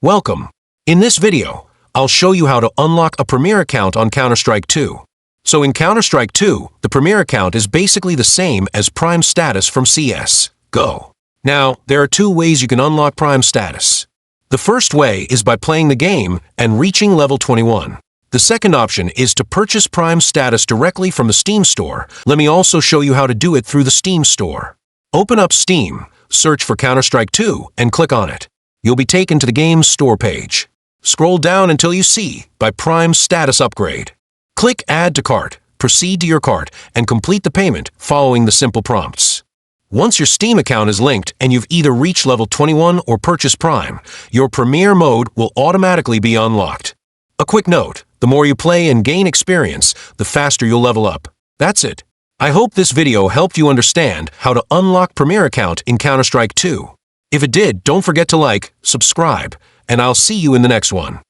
Welcome. In this video, I'll show you how to unlock a Premier account on Counter-Strike 2. So in Counter-Strike 2, the Premier account is basically the same as Prime status from CS2. Now, there are two ways you can unlock Prime status. The first way is by playing the game and reaching level 21. The second option is to purchase Prime status directly from the Steam store. Let me also show you how to do it through the Steam store. Open up Steam, search for Counter-Strike 2, and click on it. You'll be taken to the game's store page. Scroll down until you see by Prime Status Upgrade. Click Add to Cart, proceed to your cart, and complete the payment following the simple prompts. Once your Steam account is linked and you've either reached level 21 or purchased Prime, your Premier mode will automatically be unlocked. A quick note, the more you play and gain experience, the faster you'll level up. That's it. I hope this video helped you understand how to unlock Premier account in Counter-Strike 2. If it did, don't forget to like, subscribe, and I'll see you in the next one.